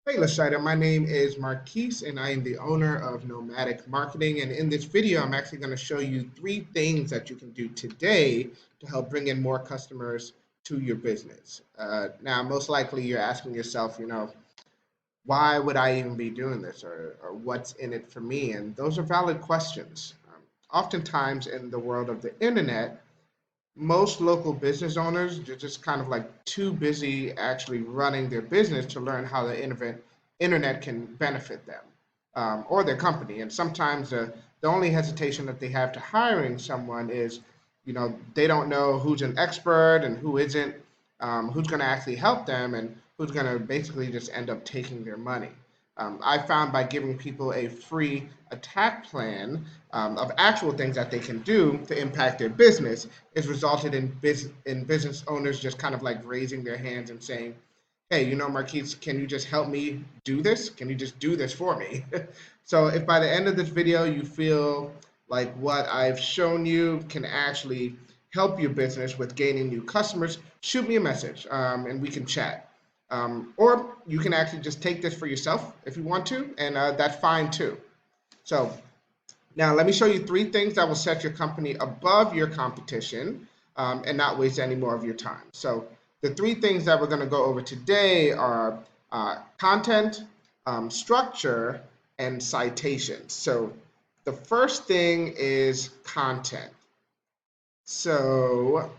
Hey, Lashida, my name is Marquis and I am the owner of Nomatic Marketing. And in this video, I'm actually going to show you three things that you can do today to help bring in more customers to your business. Now, most likely you're asking yourself, why would I even be doing this or what's in it for me? And those are valid questions. Oftentimes in the world of the internet, most local business owners are just kind of like too busy actually running their business to learn how the internet can benefit them or their company. And sometimes the only hesitation that they have to hiring someone is, they don't know who's an expert and who isn't, who's going to actually help them, and who's going to basically just end up taking their money. I found by giving people a free attack plan of actual things that they can do to impact their business is resulted in business owners just kind of like raising their hands and saying, hey, Marquise, can you just help me do this? Can you just do this for me? So if by the end of this video you feel like what I've shown you can actually help your business with gaining new customers, shoot me a message and we can chat. Or you can actually just take this for yourself if you want to, and that's fine too. So now let me show you three things that will set your company above your competition and not waste any more of your time. So the three things that we're going to go over today are content, structure, and citations. So the first thing is content. So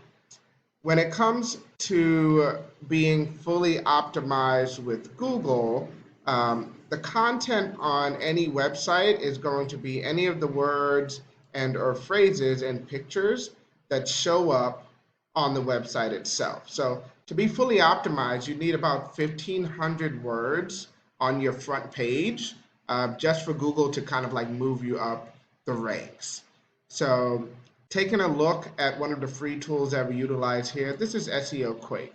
when it comes to being fully optimized with Google, the content on any website is going to be any of the words and or phrases and pictures that show up on the website itself. So to be fully optimized, you need about 1,500 words on your front page just for Google to kind of like move you up the ranks. So taking a look at one of the free tools that we utilize here, this is SEO Quake.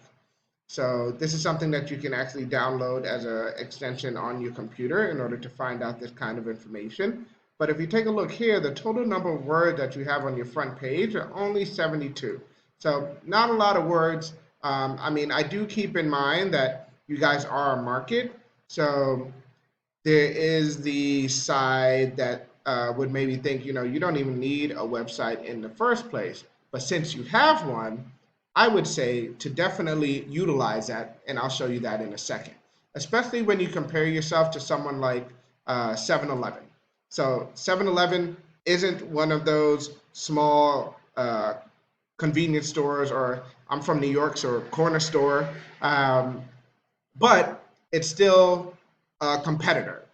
So this is something that you can actually download as an extension on your computer in order to find out this kind of information. But if you take a look here, the total number of words that you have on your front page are only 72. So not a lot of words. I do keep in mind that you guys are a market. So there is the side that would maybe think, you don't even need a website in the first place. But since you have one, I would say to definitely utilize that, and I'll show you that in a second, especially when you compare yourself to someone like 7-Eleven. So 7-Eleven isn't one of those small convenience stores, or I'm from New York, so corner store, but it's still a competitor.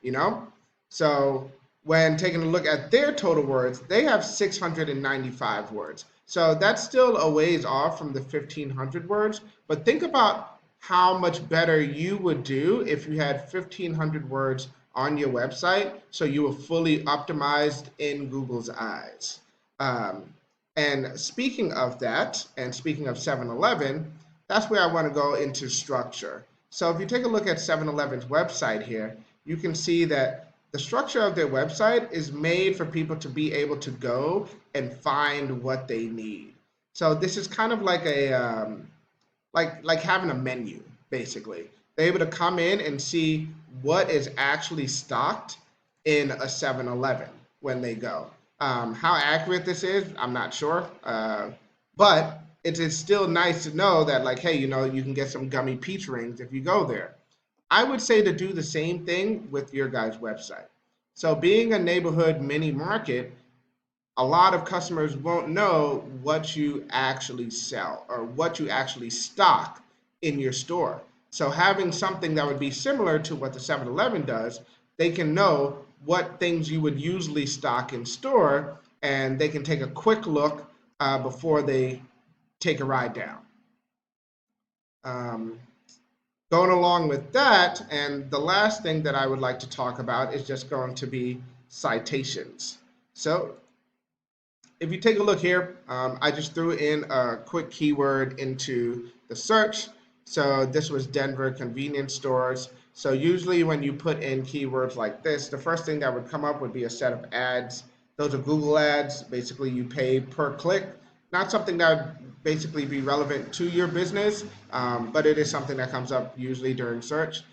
So when taking a look at their total words, they have 695 words. So that's still a ways off from the 1,500 words. But think about how much better you would do if you had 1,500 words on your website so you were fully optimized in Google's eyes. And speaking of that, and speaking of 7-Eleven, that's where I want to go into structure. So if you take a look at 7-Eleven's website here, you can see that the structure of their website is made for people to be able to go and find what they need. So this is kind of like a like having a menu, basically. They're able to come in and see what is actually stocked in a 7-Eleven when they go. How accurate this is, I'm not sure, but it is still nice to know that, like, hey, you can get some gummy peach rings if you go there. I would say to do the same thing with your guys' website. So being a neighborhood mini market, a lot of customers won't know what you actually sell or what you actually stock in your store. So having something that would be similar to what the 7-Eleven does, they can know what things you would usually stock in store, and they can take a quick look before they take a ride down. Going along with that, and the last thing that I would like to talk about is just going to be citations. So if you take a look here, I just threw in a quick keyword into the search. So this was Denver convenience stores. So usually when you put in keywords like this, the first thing that would come up would be a set of ads. Those are Google ads. Basically, you pay per click. Not something that would basically be relevant to your business, but it is something that comes up usually during search.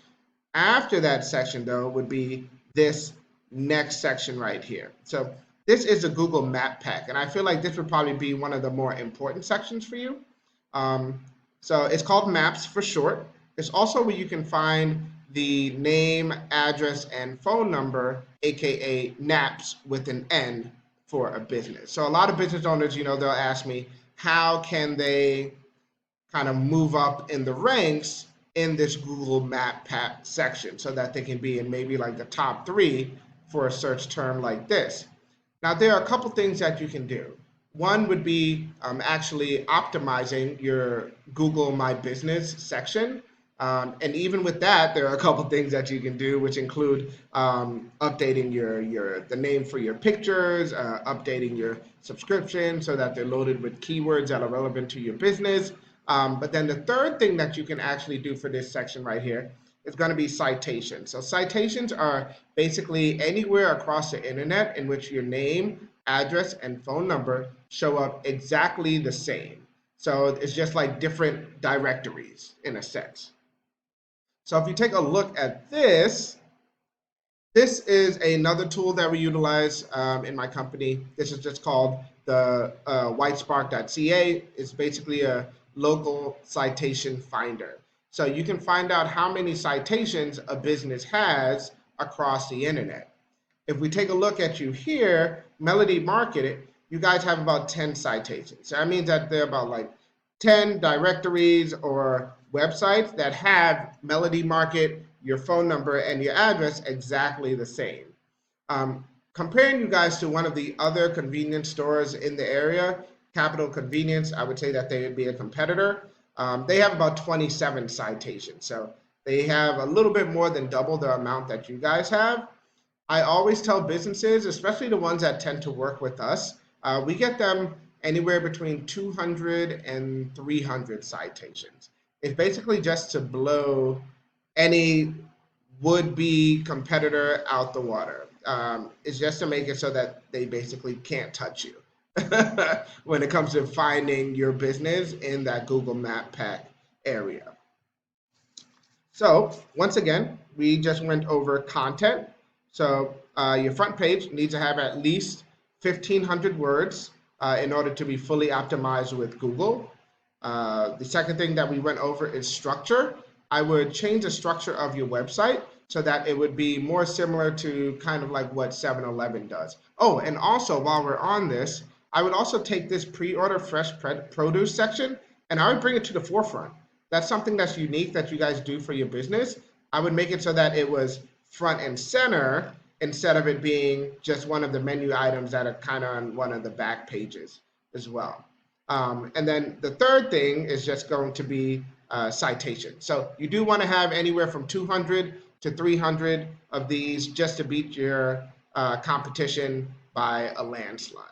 After that section, though, would be this next section right here. So this is a Google Map Pack, and I feel like this would probably be one of the more important sections for you. Um, so it's called Maps for short. It's also where you can find the name, address, and phone number, aka NAPS with an N, for a business. So a lot of business owners, they'll ask me, how can they kind of move up in the ranks in this Google Map Pack section so that they can be in maybe like the top 3 for a search term like this. Now, there are a couple things that you can do. One would be actually optimizing your Google My Business section. And even with that, there are a couple things that you can do, which include updating the name for your pictures, updating your subscription so that they're loaded with keywords that are relevant to your business. But then the third thing that you can actually do for this section right here is going to be citations. So citations are basically anywhere across the internet in which your name, address, and phone number show up exactly the same. So it's just like different directories in a sense. So if you take a look at this, this is another tool that we utilize in my company. This is just called the whitespark.ca. It's basically a local citation finder. So you can find out how many citations a business has across the internet. If we take a look at you here, Melody Market, you guys have about 10 citations. So that means that there are about like 10 directories or websites that have Melody Market, your phone number, and your address exactly the same. Comparing you guys to one of the other convenience stores in the area, Capital Convenience, I would say that they would be a competitor. They have about 27 citations. So they have a little bit more than double the amount that you guys have. I always tell businesses, especially the ones that tend to work with us, we get them anywhere between 200 and 300 citations. It's basically just to blow any would-be competitor out the water. It's just to make it so that they basically can't touch you when it comes to finding your business in that Google Map Pack area. So once again, we just went over content. So your front page needs to have at least 1,500 words in order to be fully optimized with Google. The second thing that we went over is structure. I would change the structure of your website so that it would be more similar to kind of like what 7-Eleven does. Oh, and also while we're on this, I would also take this pre-order fresh produce section and I would bring it to the forefront. That's something that's unique that you guys do for your business. I would make it so that it was front and center instead of it being just one of the menu items that are kind of on one of the back pages as well. And then the third thing is just going to be citation. So you do want to have anywhere from 200 to 300 of these just to beat your competition by a landslide.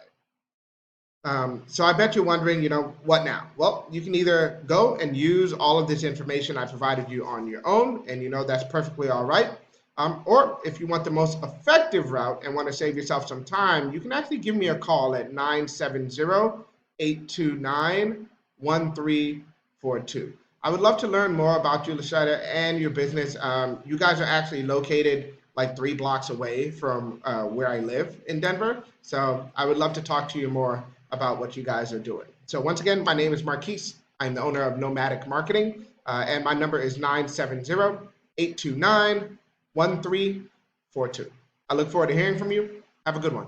So I bet you're wondering, what now? Well, you can either go and use all of this information I provided you on your own, and that's perfectly all right. Or if you want the most effective route and want to save yourself some time, you can actually give me a call at 970-829-1342. I would love to learn more about you, Lashida, and your business. You guys are actually located like 3 blocks away from where I live in Denver. So I would love to talk to you more about what you guys are doing. So once again, my name is Marquis. I'm the owner of Nomatic Marketing, and my number is 970-829-1342. I look forward to hearing from you. Have a good one.